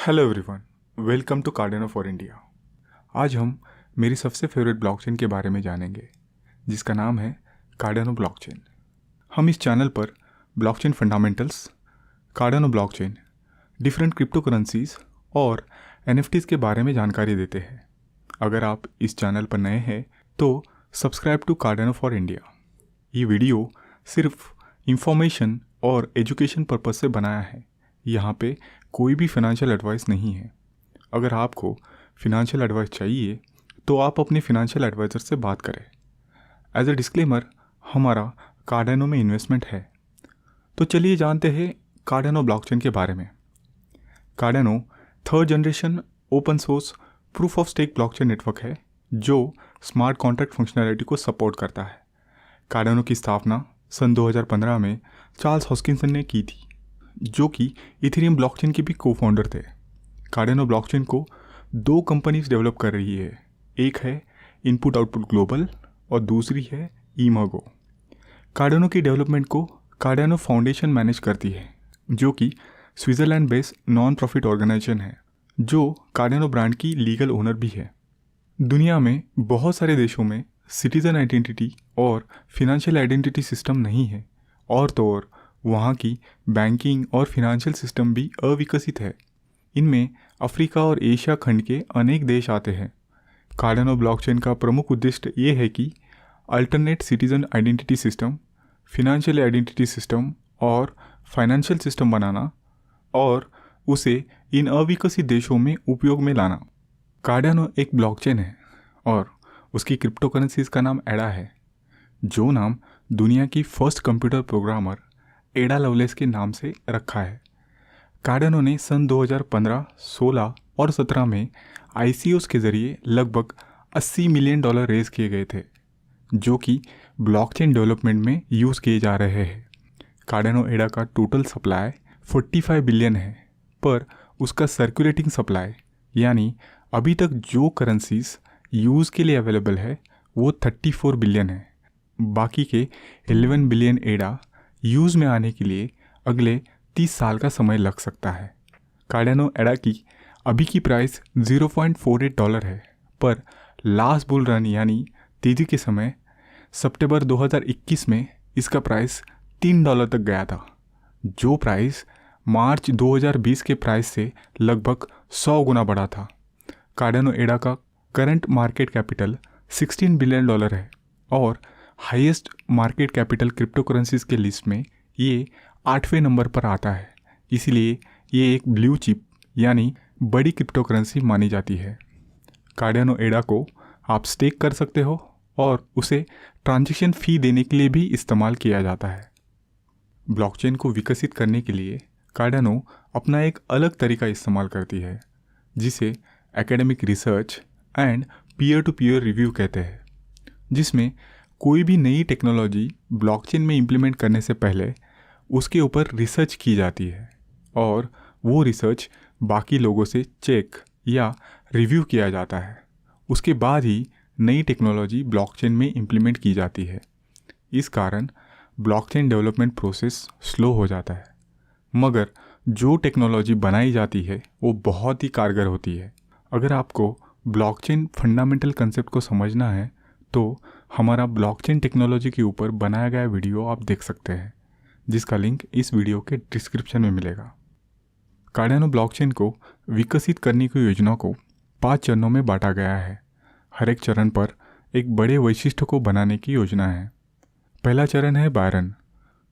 Hello everyone, welcome to Cardano for India. आज हम मेरी सबसे फेवरेट ब्लॉकचेन के बारे में जानेंगे, जिसका नाम है कार्डेनो ब्लॉकचेन। हम इस चैनल पर blockchain fundamentals, कार्डेनो blockchain, different crypto currencies और एनएफटीज के बारे में जानकारी देते हैं। अगर आप इस चैनल पर नए हैं तो subscribe to Cardano for India. ये वीडियो सिर्फ इंफॉर्मेशन और एजुकेशन पर्पज़ से बनाया है। यहाँ पे कोई भी फाइनेंशियल एडवाइस नहीं है। अगर आपको फिनेंशियल एडवाइस चाहिए तो आप अपने फिनेंशियल एडवाइज़र से बात करें। एज अ डिस्क्लेमर, हमारा कार्डेनो में इन्वेस्टमेंट है। तो चलिए जानते हैं कार्डेनो ब्लॉकचेन के बारे में। Cardano third generation open source proof of stake blockchain network है जो स्मार्ट कॉन्ट्रैक्ट फंक्शनैलिटी को सपोर्ट करता है। कार्डेनो की स्थापना सन 2015 में चार्ल्स हॉस्किंसन ने की थी, जो कि इथेरियम ब्लॉकचेन के भी को-फाउंडर थे। कार्डेनो ब्लॉकचेन को दो कंपनीज डेवलप कर रही है। एक है इनपुट आउटपुट ग्लोबल और दूसरी है ईमर्गो। कार्डेनो की डेवलपमेंट को कार्डेनो फाउंडेशन मैनेज करती है, जो कि Switzerland based non profit organisation है, जो कार्डेनो ब्रांड की लीगल ओनर भी है। दुनिया में बहुत सारे देशों में सिटीज़न आइडेंटिटी और फिनेंशियल आइडेंटिटी सिस्टम नहीं है, और तो और वहाँ की बैंकिंग और फिनेंशियल सिस्टम भी अविकसित है। इनमें अफ्रीका और एशिया खंड के अनेक देश आते हैं। कार्डेनो ब्लॉकचेन का प्रमुख उद्देश्य ये है कि alternate citizen identity system, financial identity system और फाइनेंशियल सिस्टम बनाना और उसे इन अविकसित देशों में उपयोग में लाना। कार्डेनो एक ब्लॉकचेन है और उसकी क्रिप्टो करेंसीज का नाम एडा है, जो नाम दुनिया की फर्स्ट कंप्यूटर प्रोग्रामर एडा लवलेस के नाम से रखा है। कार्डेनो ने सन 2015, 16 और 17 में ICOs के ज़रिए लगभग $80 मिलियन रेज किए गए थे, जो कि ब्लॉकचेन डेवलपमेंट में यूज़ किए जा रहे हैं। कार्डेनो एडा का टोटल सप्लाई 45 बिलियन है, पर उसका सर्कुलेटिंग सप्लाई यानी अभी तक जो करेंसीज यूज़ के लिए अवेलेबल है वो 34 बिलियन है। बाकी के 11 बिलियन एडा यूज़ में आने के लिए अगले 30 साल का समय लग सकता है। कार्डेनो एडा की अभी की प्राइस $0.48 है, पर लास्ट बुल रन यानी तेज़ी के समय सितंबर 2021 में इसका प्राइस $3 तक गया था, जो प्राइस मार्च 2020 के प्राइस से लगभग 100 गुना बढ़ा था। कार्डेनो एडा का करंट मार्केट कैपिटल $16 बिलियन है और highest market capital crypto currencies के लिस्ट में ये 8वें नंबर पर आता है। इसलिए ये एक ब्लू चिप यानी बड़ी क्रिप्टो करेंसी मानी जाती है। कार्डेनो एडा को आप स्टेक कर सकते हो और उसे ट्रांजैक्शन फ़ी देने के लिए भी इस्तेमाल किया जाता है। ब्लॉकचेन को विकसित करने के लिए कार्डेनो अपना एक अलग तरीका इस्तेमाल करती है, जिसे academic research and peer to peer review कहते हैं, जिसमें कोई भी नई टेक्नोलॉजी ब्लॉकचेन में इम्प्लीमेंट करने से पहले उसके ऊपर रिसर्च की जाती है और वो रिसर्च बाकी लोगों से चेक या रिव्यू किया जाता है। उसके बाद ही नई टेक्नोलॉजी ब्लॉकचेन में इम्प्लीमेंट की जाती है। इस कारण ब्लॉकचेन डेवलपमेंट प्रोसेस स्लो हो जाता है, मगर जो टेक्नोलॉजी बनाई जाती है वो बहुत ही कारगर होती है। अगर आपको ब्लॉकचेन फंडामेंटल कंसेप्ट को समझना है तो हमारा ब्लॉकचेन टेक्नोलॉजी के ऊपर बनाया गया वीडियो आप देख सकते हैं, जिसका लिंक इस वीडियो के डिस्क्रिप्शन में मिलेगा। कार्डेनो ब्लॉकचेन को विकसित करने की योजना को 5 चरणों में बांटा गया है। हर एक चरण पर एक बड़े वैशिष्ट्य को बनाने की योजना है। पहला चरण है बायरन,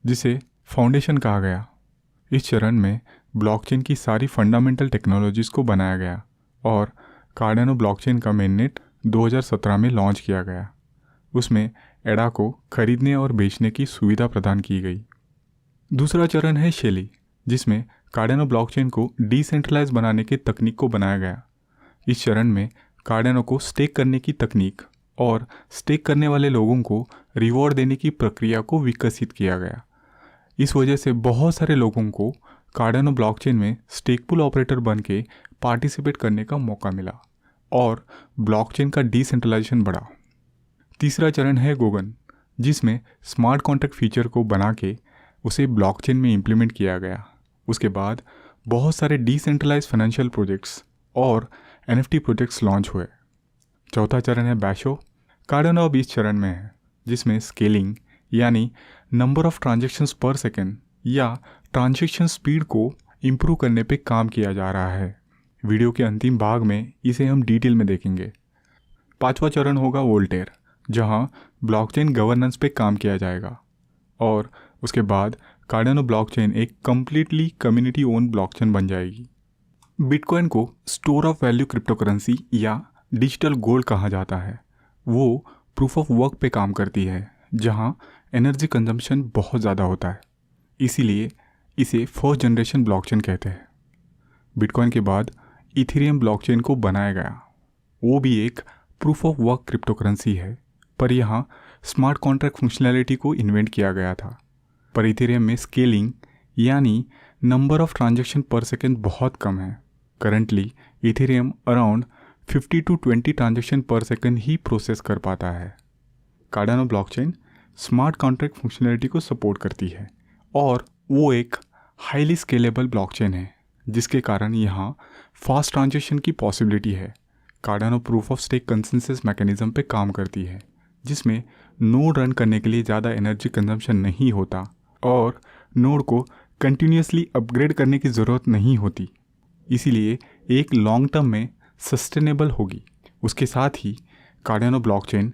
जिसे फाउंडेशन कहा गया। इस चरण में ब्लॉकचेन की सारी फंडामेंटल टेक्नोलॉजीज़ को बनाया गया और कार्डेनो ब्लॉकचेन का मेननेट 2017 में लॉन्च किया गया। उसमें एडा को खरीदने और बेचने की सुविधा प्रदान की गई। दूसरा चरण है शेली, जिसमें कार्डेनो ब्लॉकचेन को डिसेंट्रलाइज बनाने की तकनीक को बनाया गया। इस चरण में कार्डेनो को स्टेक करने की तकनीक और स्टेक करने वाले लोगों को रिवॉर्ड देने की प्रक्रिया को विकसित किया गया। इस वजह से बहुत सारे लोगों को कार्डेनो ब्लॉकचेन में स्टेक पुल ऑपरेटर बन के पार्टिसिपेट करने का मौका मिला और ब्लॉकचेन का डिसेंट्रलाइजेशन बढ़ा। तीसरा चरण है गोगन, जिसमें स्मार्ट कॉन्ट्रैक्ट फीचर को बना के उसे ब्लॉकचेन में इम्प्लीमेंट किया गया। उसके बाद बहुत सारे डिसेंट्रलाइज फाइनेंशियल प्रोजेक्ट्स और NFT प्रोजेक्ट्स लॉन्च हुए। चौथा चरण है बैशो। कार्डानो अब इस चरण में है जिसमें स्केलिंग यानी नंबर ऑफ ट्रांजैक्शंस पर सेकेंड या ट्रांजैक्शन स्पीड को इम्प्रूव करने पे काम किया जा रहा है। वीडियो के अंतिम भाग में इसे हम डिटेल में देखेंगे। पांचवा चरण होगा वोल्टेयर, जहां ब्लॉकचेन गवर्नेंस पे काम किया जाएगा और उसके बाद कार्डानो ब्लॉकचेन एक कम्प्लीटली कम्युनिटी ओन ब्लॉकचेन बन जाएगी। बिटकॉइन को स्टोर ऑफ वैल्यू क्रिप्टोकरेंसी या डिजिटल गोल्ड कहा जाता है। वो प्रूफ ऑफ वर्क पे काम करती है जहां एनर्जी कंजम्पशन बहुत ज़्यादा होता है, इसीलिए इसे फर्स्ट जनरेशन ब्लॉकचेन कहते हैं। बिटकॉइन के बाद इथेरियम ब्लॉकचेन को बनाया गया। वो भी एक प्रूफ ऑफ वर्क क्रिप्टोकरेंसी है, पर यहाँ स्मार्ट कॉन्ट्रैक्ट फंक्शनैलिटी को इन्वेंट किया गया था। पर इथेरियम में स्केलिंग यानी नंबर ऑफ ट्रांजैक्शन पर सेकेंड बहुत कम है। Currently Ethereum around 50 to 20 transaction पर सेकेंड ही प्रोसेस कर पाता है। Cardano blockchain smart contract functionality को सपोर्ट करती है और वो एक हाईली स्केलेबल ब्लॉकचेन है, जिसके कारण यहाँ फास्ट ट्रांजैक्शन की पॉसिबिलिटी है। Cardano proof of stake consensus mechanism पे काम करती है, जिसमें नोड रन करने के लिए ज़्यादा एनर्जी कंजम्पशन नहीं होता और नोड को कंटिन्यूसली अपग्रेड करने की ज़रूरत नहीं होती, इसीलिए एक लॉन्ग टर्म में सस्टेनेबल होगी। उसके साथ ही कार्डानो ब्लॉकचेन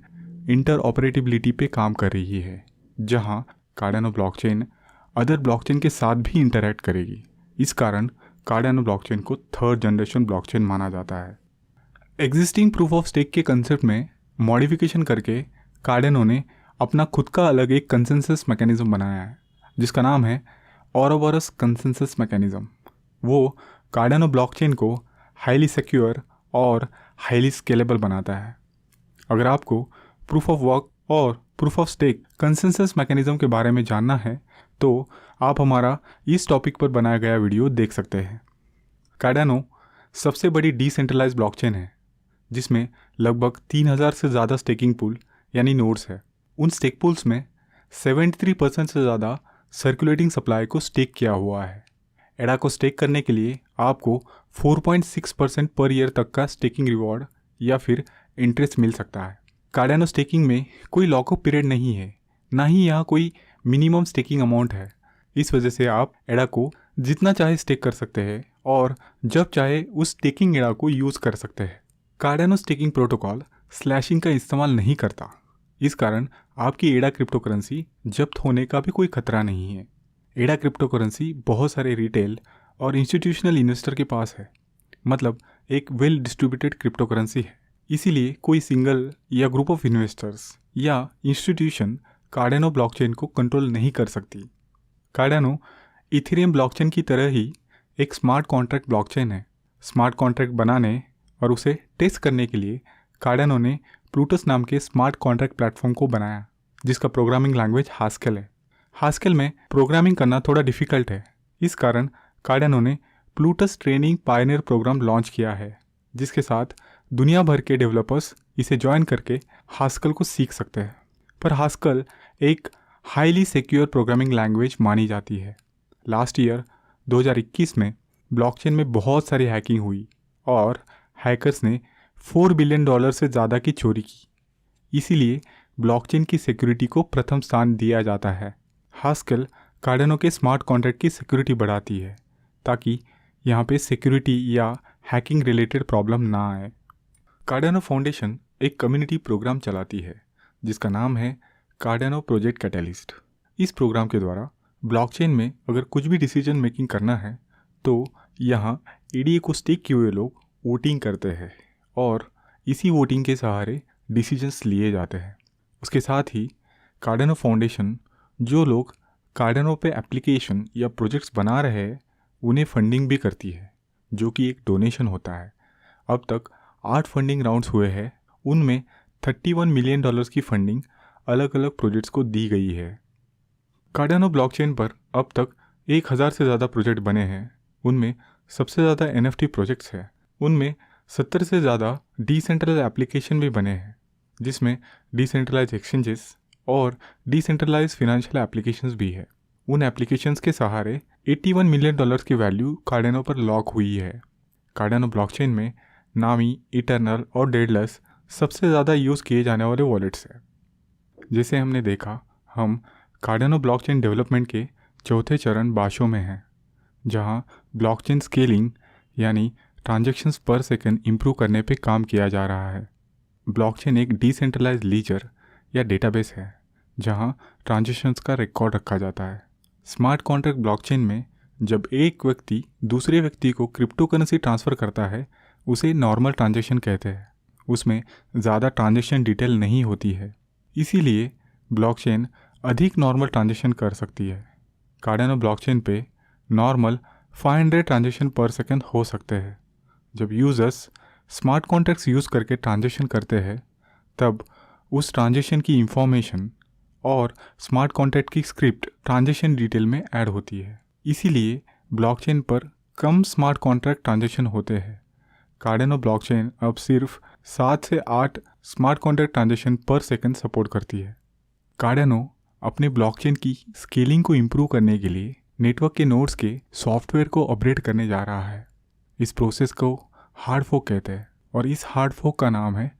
इंटर ऑपरेटिबिलिटी पे काम कर रही है, जहां कार्डानो ब्लॉकचेन अदर ब्लॉकचेन के साथ भी इंटरैक्ट करेगी। इस कारण कार्डानो ब्लॉकचेन को थर्ड जनरेशन ब्लॉकचेन माना जाता है। एग्जिस्टिंग प्रूफ ऑफ स्टेक के कंसेप्ट में मॉडिफिकेशन करके कार्डानो ने अपना खुद का अलग एक कंसेंसस मैकेनिज्म बनाया है, जिसका नाम है ओरोबोरस कंसेंसस मैकेनिज्म। वो कार्डानो ब्लॉकचेन को हाईली सिक्योर और हाईली स्केलेबल बनाता है। अगर आपको प्रूफ ऑफ वर्क और proof of stake consensus mechanism के बारे में जानना है तो आप हमारा इस टॉपिक पर बनाया गया वीडियो देख सकते हैं। कार्डानो सबसे बड़ी डिसेंट्रलाइज ब्लॉकचेन है, जिसमें लगभग 3000 से ज़्यादा स्टेकिंग पूल यानी नोड्स है। उन स्टेक पूल्स में 73% से ज़्यादा सर्कुलेटिंग सप्लाई को स्टेक किया हुआ है। एडा को स्टेक करने के लिए आपको 4.6% पर ईयर तक का स्टेकिंग रिवॉर्ड या फिर इंटरेस्ट मिल सकता है। कार्डानो स्टेकिंग में कोई लॉकअप पीरियड नहीं है, ना ही यहाँ कोई मिनिमम स्टेकिंग अमाउंट है। इस वजह से आप एडा को जितना चाहे स्टेक कर सकते हैं और जब चाहे उस स्टेकिंग एडा को यूज़ कर सकते हैं। कार्डानो स्टेकिंग प्रोटोकॉल स्लैशिंग का इस्तेमाल नहीं करता, इस कारण आपकी एडा क्रिप्टोकरेंसी जब्त होने का भी कोई खतरा नहीं है। एडा क्रिप्टोकरेंसी बहुत सारे रिटेल और इंस्टीट्यूशनल इन्वेस्टर के पास है, मतलब एक वेल डिस्ट्रीब्यूटेड क्रिप्टोकरेंसी है। इसीलिए कोई सिंगल या ग्रुप ऑफ इन्वेस्टर्स या इंस्टीट्यूशन कार्डानो ब्लॉकचेन को कंट्रोल नहीं कर सकती। कार्डानो इथेरियम ब्लॉकचेन की तरह ही एक स्मार्ट कॉन्ट्रैक्ट ब्लॉकचेन है। स्मार्ट कॉन्ट्रैक्ट बनाने और उसे टेस्ट करने के लिए कार्डानो ने प्लूटस नाम के स्मार्ट कॉन्ट्रैक्ट प्लेटफॉर्म को बनाया, जिसका प्रोग्रामिंग लैंग्वेज हास्केल है। हास्केल में प्रोग्रामिंग करना थोड़ा डिफ़िकल्ट है, इस कारण कार्डानो ने Plutus training pioneer program launch किया है, जिसके साथ दुनिया भर के डेवलपर्स इसे ज्वाइन करके हास्केल को सीख सकते हैं। पर हास्केल एक हाईली सिक्योर प्रोग्रामिंग लैंग्वेज मानी जाती है। लास्ट ईयर 2021 में ब्लॉकचेन में बहुत सारी हैकिंग हुई और हैकर्स ने $4 बिलियन से ज़्यादा की चोरी की। इसीलिए ब्लॉकचेन की सिक्योरिटी को प्रथम स्थान दिया जाता है। हास्केल कार्डानो के स्मार्ट कॉन्ट्रैक्ट की सिक्योरिटी बढ़ाती है ताकि यहाँ पे सिक्योरिटी या हैकिंग रिलेटेड प्रॉब्लम ना आए। कार्डानो फाउंडेशन एक कम्युनिटी प्रोग्राम चलाती है जिसका नाम है कार्डानो प्रोजेक्ट कैटलिस्ट। इस प्रोग्राम के द्वारा ब्लॉकचेन में अगर कुछ भी डिसीजन मेकिंग करना है तो यहाँ ईडीए को स्टेक किए हुए लोग वोटिंग करते हैं और इसी वोटिंग के सहारे डिसीजंस लिए जाते हैं। उसके साथ ही कार्डानो फाउंडेशन जो लोग कार्डानो पे एप्लीकेशन या प्रोजेक्ट्स बना रहे हैं उन्हें फंडिंग भी करती है, जो कि एक डोनेशन होता है। अब तक 8 फंडिंग राउंड्स हुए हैं, उनमें $31 मिलियन की फंडिंग अलग अलग प्रोजेक्ट्स को दी गई है। कार्डानो ब्लॉकचेन पर अब तक 1000 से ज़्यादा प्रोजेक्ट बने हैं। उनमें सबसे ज़्यादा NFT प्रोजेक्ट्स हैं। उनमें 70 से ज़्यादा डिसेंट्रलाइज एप्लीकेशन भी बने हैं, जिसमें डिसेंट्रलाइज एक्सचेंजेस और डिसेंट्रलाइज फिनेंशियल एप्लीकेशंस भी है। उन एप्लीकेशंस के सहारे $81 मिलियन की वैल्यू कार्डानो पर लॉक हुई है। कार्डानो ब्लॉकचेन में नामी, इटर्नल और डेडलेस सबसे ज़्यादा यूज़ किए जाने वाले वॉलेट्स हैं। जैसे हमने देखा, हम कार्डानो ब्लॉकचेन डेवलपमेंट के चौथे चरण बाशो में हैं, जहां ब्लॉकचेन स्केलिंग यानी ट्रांजैक्शंस पर सेकंड इम्प्रूव करने पे काम किया जा रहा है। ब्लॉकचेन एक डिसेंट्रलाइज्ड लीजर या डेटाबेस है जहां ट्रांजैक्शंस का रिकॉर्ड रखा जाता है। स्मार्ट कॉन्ट्रैक्ट ब्लॉकचेन में जब एक व्यक्ति दूसरे व्यक्ति को क्रिप्टो करेंसी ट्रांसफ़र करता है उसे नॉर्मल ट्रांजैक्शन कहते हैं। उसमें ज़्यादा ट्रांजैक्शन डिटेल नहीं होती है, इसीलिए ब्लॉकचेन अधिक नॉर्मल ट्रांजैक्शन कर सकती है। कार्डानो ब्लॉकचेन पे नॉर्मल 500 ट्रांजैक्शन पर सेकंड हो सकते हैं। जब यूज़र्स स्मार्ट कॉन्ट्रैक्ट्स यूज़ करके ट्रांजैक्शन करते हैं तब उस ट्रांजैक्शन की इंफॉर्मेशन और स्मार्ट कॉन्ट्रैक्ट की स्क्रिप्ट ट्रांजैक्शन डिटेल में ऐड होती है। इसीलिए ब्लॉकचेन पर कम स्मार्ट कॉन्ट्रैक्ट ट्रांजैक्शन होते हैं। कार्डानो ब्लॉकचेन अब सिर्फ 7 से 8 स्मार्ट कॉन्ट्रैक्ट ट्रांजैक्शन पर सेकंड सपोर्ट करती है। कार्डानो अपने ब्लॉकचेन की स्केलिंग को इम्प्रूव करने के लिए नेटवर्क के नोड्स के सॉफ्टवेयर को अपग्रेड करने जा रहा है। इस प्रोसेस को हार्ड फोक कहते हैं और इस हार्ड फोक का नाम है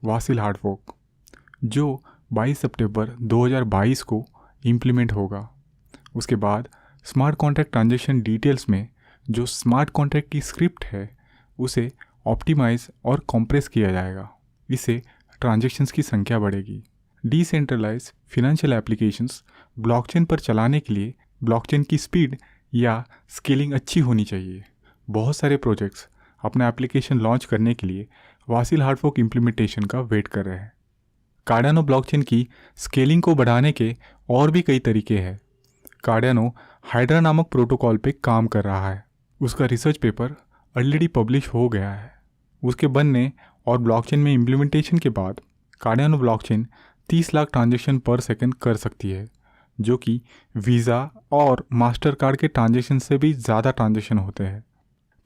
वासिल हार्ड फोक, जो 22 सितंबर 2022 को इम्प्लीमेंट होगा। उसके बाद स्मार्ट कॉन्ट्रैक्ट ट्रांजैक्शन डिटेल्स में जो स्मार्ट कॉन्ट्रैक्ट की स्क्रिप्ट है उसे ऑप्टिमाइज और कॉम्प्रेस किया जाएगा। इससे ट्रांजैक्शंस की संख्या बढ़ेगी। डिसेंट्रलाइज फाइनेंशियल एप्लीकेशंस ब्लॉकचेन पर चलाने के लिए ब्लॉकचेन की स्पीड या स्केलिंग अच्छी होनी चाहिए। बहुत सारे प्रोजेक्ट्स अपना एप्लीकेशन लॉन्च करने के लिए वासिल हार्ड फोक इम्प्लीमेंटेशन का वेट कर रहे हैं। कार्डानो ब्लॉकचेन की स्केलिंग को बढ़ाने के और भी कई तरीके हैं। कार्डानो हाइड्रा नामक प्रोटोकॉल पे काम कर रहा है। उसका रिसर्च पेपर ऑलरेडी पब्लिश हो गया है। उसके बनने और ब्लॉकचेन में इम्प्लीमेंटेशन के बाद कार्डानो ब्लॉकचेन 30 लाख ट्रांजैक्शन पर सेकंड कर सकती है, जो कि वीज़ा और मास्टर कार्ड के ट्रांजैक्शन से भी ज़्यादा ट्रांजैक्शन होते हैं।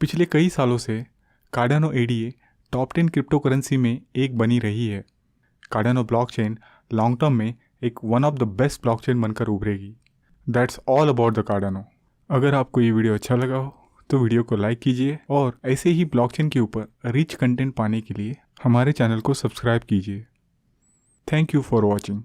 पिछले कई सालों से Cardano ADA top 10 crypto currency में एक बनी रही है। कार्डानो ब्लॉकचेन लॉन्ग टर्म में एक one of the best blockchain बनकर उभरेगी। That's all about the Cardano. अगर आपको ये वीडियो अच्छा लगा हो तो वीडियो को लाइक कीजिए और ऐसे ही ब्लॉकचेन के ऊपर रिच कंटेंट पाने के लिए हमारे चैनल को सब्सक्राइब कीजिए। Thank you for watching.